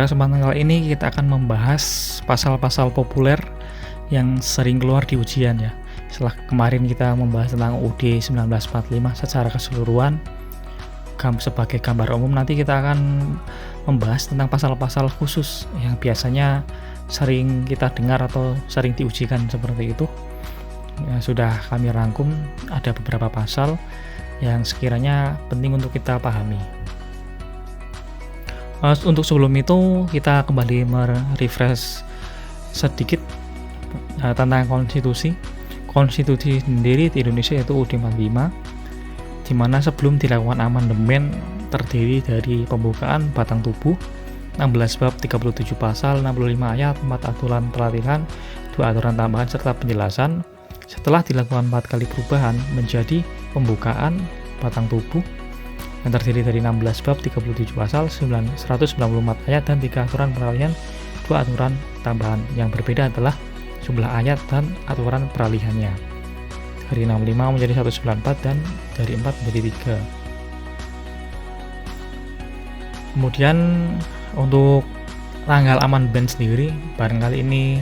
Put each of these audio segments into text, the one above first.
Pada kesempatan kali ini kita akan membahas pasal-pasal populer yang sering keluar di ujian ya. Setelah kemarin kita membahas tentang UUD 1945 secara keseluruhan sebagai gambar umum, nanti kita akan membahas tentang pasal-pasal khusus yang biasanya sering kita dengar atau sering diujikan seperti itu. Ya, sudah kami rangkum ada beberapa pasal yang sekiranya penting untuk kita pahami. Untuk sebelum itu kita kembali merefresh sedikit tentang konstitusi. Konstitusi sendiri di Indonesia yaitu UUD 45, di mana sebelum dilakukan amandemen terdiri dari pembukaan batang tubuh 16 bab 37 pasal 65 ayat 4 aturan pelatihan 2 aturan tambahan serta penjelasan. Setelah dilakukan 4 kali perubahan menjadi pembukaan batang tubuh yang terdiri dari 16 bab 37 pasal 194 ayat dan 3 aturan peralihan 2 aturan tambahan. Yang berbeda adalah jumlah ayat dan aturan peralihannya, dari 65 menjadi 194 dan dari 4 menjadi 3. Kemudian untuk tanggal amandemen sendiri barangkali ini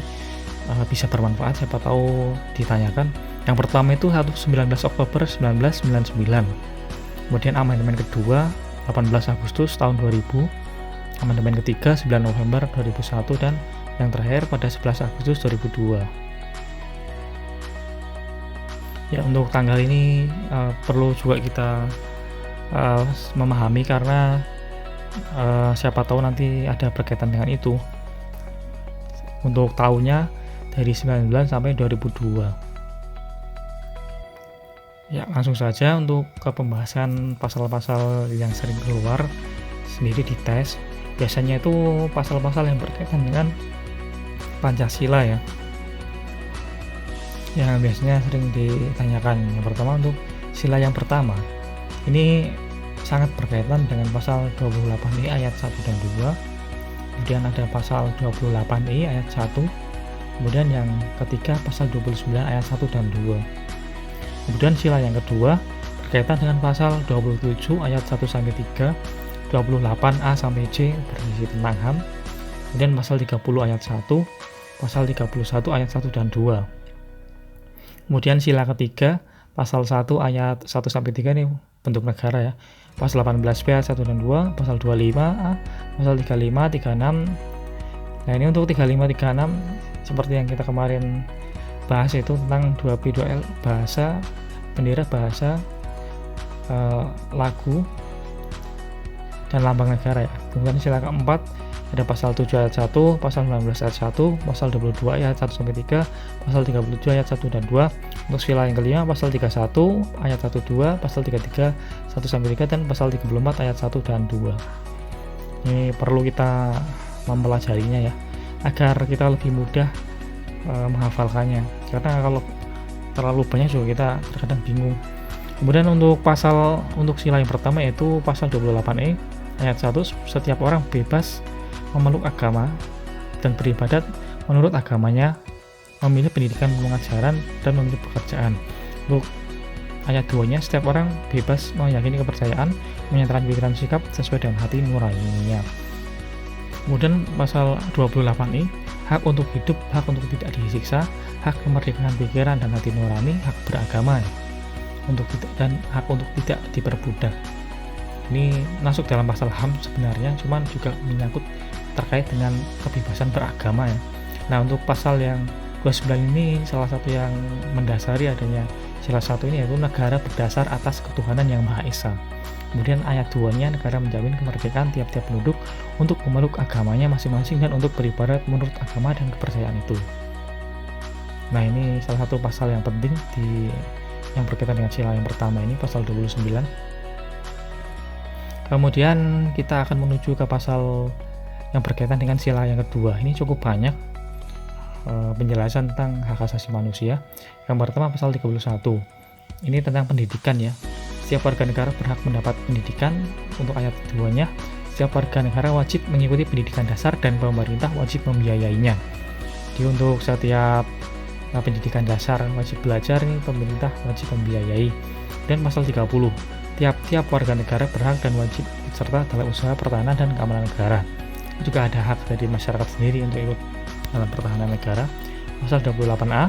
bisa bermanfaat, siapa tahu ditanyakan. Yang pertama itu 19 Oktober 1999, kemudian amandemen kedua 18 Agustus tahun 2000, amandemen ketiga 9 November 2001, dan yang terakhir pada 11 Agustus 2002. Ya, untuk tanggal ini perlu juga kita memahami karena siapa tahu nanti ada berkaitan dengan itu. Untuk tahunnya dari 19 sampai 2002. Ya, langsung saja untuk ke pembahasan pasal-pasal yang sering keluar sendiri di tes. Biasanya itu pasal-pasal yang berkaitan dengan Pancasila ya, yang biasanya sering ditanyakan. Yang pertama untuk sila yang pertama, ini sangat berkaitan dengan pasal 28I ayat 1 dan 2. Kemudian ada pasal 28I ayat 1. Kemudian yang ketiga pasal 29 ayat 1 dan 2. Kemudian sila yang kedua berkaitan dengan pasal 27 ayat 1 sampai 3, 28A sampai C berisi tentang HAM. Kemudian pasal 30 ayat 1, pasal 31 ayat 1 dan 2. Kemudian sila ketiga pasal 1 ayat 1 sampai 3 ini bentuk negara ya. Pasal 18B ayat 1 dan 2, pasal 25A, pasal 35, 36. Nah, ini untuk 35, 36 seperti yang kita kemarin bahas, yaitu tentang 2B2L, bahasa, bendera bahasa, lagu dan lambang negara ya. Kemudian sila keempat ada pasal 7 ayat 1, pasal 19 ayat 1, pasal 22 ayat 1 sampai 3, pasal 37 ayat 1 dan 2. Untuk sila yang kelima pasal 31 ayat 1 2, pasal 33 1 sampai 3 dan pasal 34 ayat 1 dan 2. Ini perlu kita mempelajarinya ya, agar kita lebih mudah menghafalkannya. Karena kalau terlalu banyak juga kita terkadang bingung. Kemudian untuk sila yang pertama yaitu pasal 28E ayat 1, setiap orang bebas memeluk agama dan beribadat menurut agamanya, memilih pendidikan pengajaran dan memilih pekerjaan. Untuk ayat 2-nya, setiap orang bebas meyakini kepercayaan, menyatakan pikiran sikap sesuai dengan hati nuraninya. Kemudian pasal 28I, hak untuk hidup, hak untuk tidak disiksa, hak kemerdekaan pikiran dan hati nurani, hak beragama, dan hak untuk tidak diperbudak. Ini masuk dalam pasal HAM sebenarnya, cuman juga menyangkut terkait dengan kebebasan beragama ya. Nah, untuk pasal yang 29 ini salah satu yang mendasari adanya sila 1 ini yaitu negara berdasar atas ketuhanan yang Maha Esa. Kemudian ayat 2-nya, negara menjamin kemerdekaan tiap-tiap penduduk untuk memeluk agamanya masing-masing dan untuk beribadat menurut agama dan kepercayaan itu. Nah, ini salah satu pasal yang penting yang berkaitan dengan sila yang pertama ini, pasal 29. Kemudian kita akan menuju ke pasal yang berkaitan dengan sila yang kedua. Ini cukup banyak penjelasan tentang hak asasi manusia. Yang pertama pasal 31. Ini tentang pendidikan ya. Setiap warga negara berhak mendapat pendidikan. Untuk ayat 2-nya, setiap warga negara wajib mengikuti pendidikan dasar dan pemerintah wajib membiayainya. Jadi untuk setiap pendidikan dasar wajib belajar, ini pemerintah wajib membiayai. Dan pasal 30, tiap-tiap warga negara berhak dan wajib serta dalam usaha pertahanan dan keamanan negara. juga ada hak dari masyarakat sendiri untuk ikut dalam pertahanan negara. Pasal 28A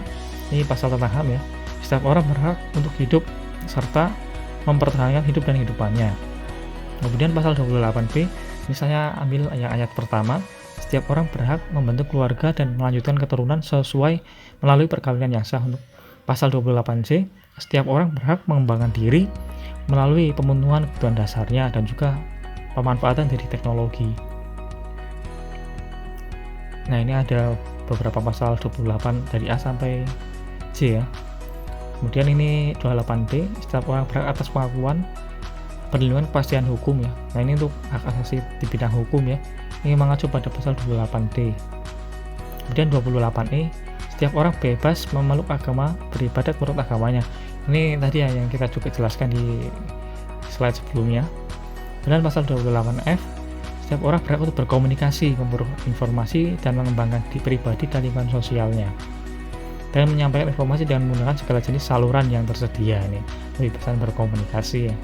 ini pasal tentang HAM ya. Setiap orang berhak untuk hidup serta mempertahankan hidup dan hidupannya. Kemudian pasal 28B, misalnya ambil ayat pertama, setiap orang berhak membentuk keluarga dan melanjutkan keturunan sesuai melalui perkawinan yang sah. Untuk pasal 28C, setiap orang berhak mengembangkan diri melalui pemenuhan kebutuhan dasarnya dan juga pemanfaatan dari teknologi. Nah, ini ada beberapa pasal 28 dari A sampai J ya. Kemudian ini 28D, setiap orang berhak atas pengakuan, perlindungan kepastian hukum ya. Nah, ini untuk hak asasi di bidang hukum ya. Ini mengacu pada pasal 28D. Kemudian 28E, setiap orang bebas memeluk agama, beribadat menurut agamanya. Ini tadi ya yang kita juga jelaskan di slide sebelumnya. Dan pasal 28F, setiap orang berhak untuk berkomunikasi, memperoleh informasi dan mengembangkan pribadi dan lingkungan sosialnya, dan menyampaikan informasi dengan menggunakan segala jenis saluran yang tersedia. Ini kebebasan berkomunikasi ya.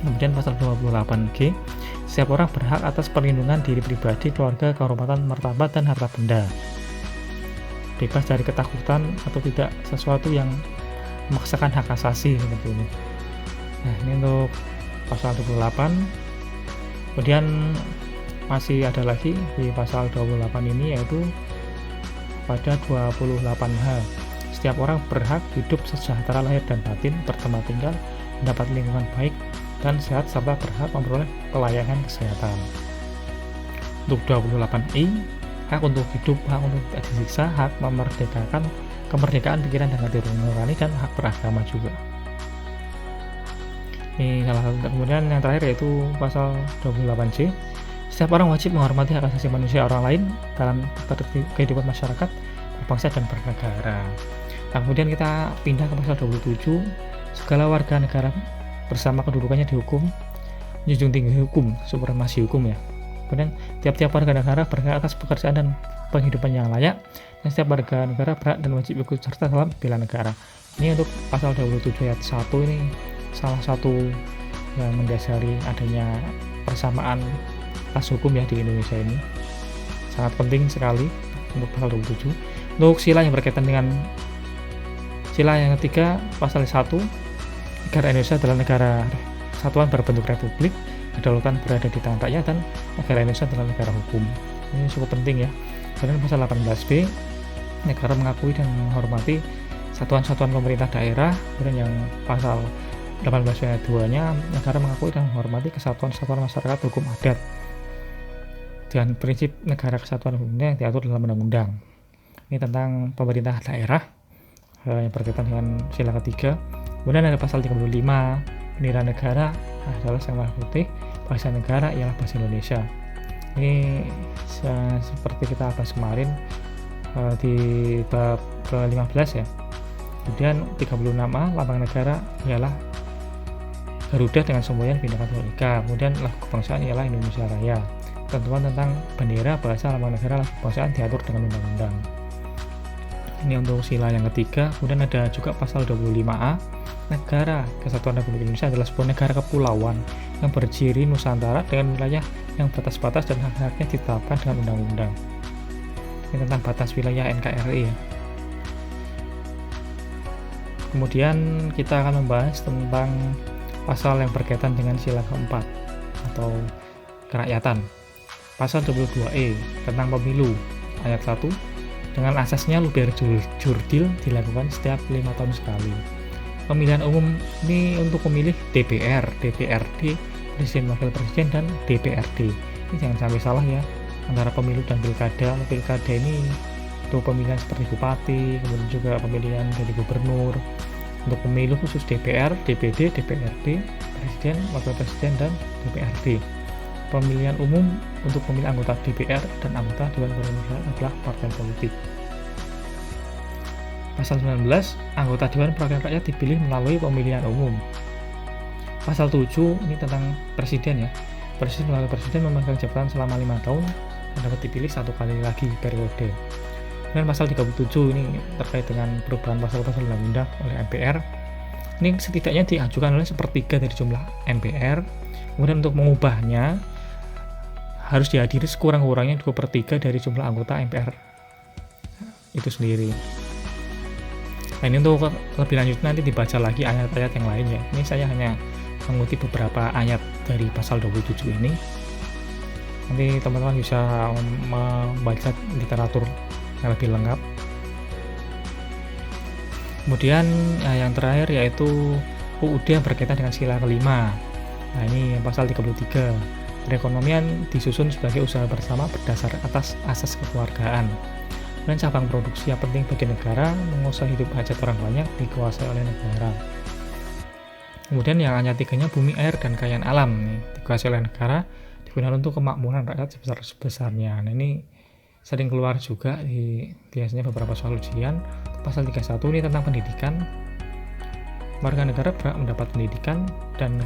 Kemudian pasal 28G, setiap orang berhak atas perlindungan diri pribadi, keluarga, kehormatan, martabat, dan harta benda, bebas dari ketakutan atau tidak sesuatu yang memaksakan hak asasi seperti ini. Nah, ini untuk pasal 28. Kemudian masih ada lagi di pasal 28 ini, yaitu pada 28H, setiap orang berhak hidup sejahtera lahir dan batin, bertempat tinggal, mendapat lingkungan baik dan sehat, serta berhak memperoleh pelayanan kesehatan. Untuk 28I, hak untuk hidup, hak untuk tidak disiksa, hak memerdekakan, kemerdekaan pikiran dan hati nurani, dan hak beragama juga. Ini salah satu. Kemudian yang terakhir yaitu pasal 28C, setiap orang wajib menghormati hak asasi manusia orang lain dalam kehidupan masyarakat, berbangsa, dan bernegara. Nah, kemudian kita pindah ke pasal 27, segala warga negara bersama kedudukannya dihukum, menjunjung tinggi hukum, supremasi hukum ya. Kemudian tiap-tiap warga negara berhak atas pekerjaan dan penghidupan yang layak, dan setiap warga negara berhak dan wajib ikut serta dalam bela negara. Ini untuk pasal 27 ayat 1, ini salah satu yang mendasari adanya persamaan atas hukum ya di Indonesia ini. Sangat penting sekali untuk pasal 27. Untuk sila yang berkaitan dengan sila yang ketiga, pasal 1, negara Indonesia adalah negara kesatuan berbentuk republik, kedaulatan berada di tangan rakyat, dan negara Indonesia adalah negara hukum. Ini cukup penting ya. Kemudian pasal 18B, negara mengakui dan menghormati satuan-satuan pemerintah daerah. Kemudian yang pasal 18 ayat 2-nya, negara mengakui dan menghormati kesatuan-satuan masyarakat hukum adat dengan prinsip negara kesatuan hukumnya yang diatur dalam undang-undang. Ini tentang pemerintah daerah yang berkaitan dengan sila ketiga. Kemudian ada pasal 35, bendera negara adalah sang merah putih, bahasa negara ialah bahasa Indonesia. Ini seperti kita bahas kemarin di bab ke-15 ya. Kemudian 36A, lambang negara ialah Garuda dengan semboyan Bhinneka Tunggal Ika. Kemudian lagu kebangsaan ialah Indonesia Raya. Ketentuan tentang bendera, bahasa, lambang negara, lagu kebangsaan diatur dengan undang-undang. Ini untuk sila yang ketiga. Kemudian ada juga pasal 25A, negara kesatuan Republik Indonesia adalah sebuah negara kepulauan yang berdiri Nusantara dengan wilayah yang batas-batas dan hak-haknya ditetapkan dengan undang-undang. Ini tentang batas wilayah NKRI ya. Kemudian kita akan membahas tentang pasal yang berkaitan dengan sila keempat atau kerakyatan. Pasal 22E tentang pemilu, ayat 1, dengan asasnya luber jurdil dilakukan setiap 5 tahun sekali. Pemilihan umum ini untuk memilih DPR, DPRD, Presiden Wakil Presiden, dan DPRD. Ini jangan sampai salah ya antara pemilu dan pilkada. Pilkada ini untuk pemilihan seperti bupati, kemudian juga pemilihan dari gubernur. Untuk pemilu khusus DPR, DPD, DPRD, Presiden, Wakil Presiden, dan DPRD. Pemilihan umum untuk pemilihan anggota DPR dan anggota Dewan Perwakilan adalah partai politik. Pasal 19, anggota Dewan Perwakilan Rakyat dipilih melalui pemilihan umum. Pasal 7, ini tentang presiden ya. Presiden melalui presiden memegang jabatan selama 5 tahun dan dapat dipilih 1 kali lagi periode. Dan pasal 37 ini terkait dengan perubahan pasal-pasal undang-undang oleh MPR. Ini setidaknya diajukan oleh sepertiga dari jumlah MPR. Kemudian untuk mengubahnya harus dihadiri sekurang-kurangnya 2/3 dari jumlah anggota MPR itu sendiri. Nah, ini untuk lebih lanjut nanti dibaca lagi ayat-ayat yang lainnya. Ini saya hanya mengutip beberapa ayat dari pasal 27 ini. Nanti teman-teman bisa membaca literatur yang lebih lengkap. Kemudian yang terakhir yaitu UUD yang berkaitan dengan sila kelima. Nah, ini pasal 33. Perekonomian disusun sebagai usaha bersama berdasar atas asas kekeluargaan. Dan cabang produksi yang penting bagi negara, menguasai hidup hajat orang banyak, dikuasai oleh negara. Kemudian yang ayat 3-nya bumi, air, dan kekayaan alam nih, dikuasai oleh negara, digunakan untuk kemakmuran rakyat sebesar-besarnya. Nah, ini sering keluar juga biasanya beberapa soal ujian. Pasal 31 ini tentang pendidikan. Warga negara berhak mendapat pendidikan dan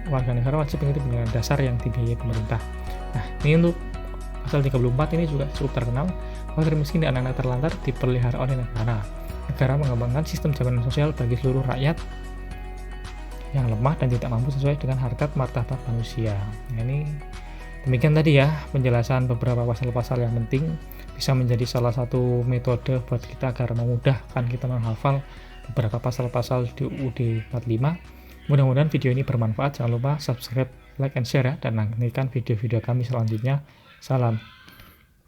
warga negara wajib mengikuti pendidikan dasar yang dibiayai pemerintah. Nah, ini untuk pasal 34 ini juga cukup terkenal. Fakir miskin dan anak-anak terlantar dipelihara oleh negara. Negara mengembangkan sistem jaminan sosial bagi seluruh rakyat yang lemah dan tidak mampu sesuai dengan harkat martabat manusia. Nah, ini demikian tadi ya penjelasan beberapa pasal-pasal yang penting, bisa menjadi salah satu metode buat kita agar memudahkan kita menghafal beberapa pasal-pasal di UUD 45. Mudah-mudahan video ini bermanfaat. Jangan lupa subscribe, like, and share ya, dan nantikan video-video kami selanjutnya. Salam.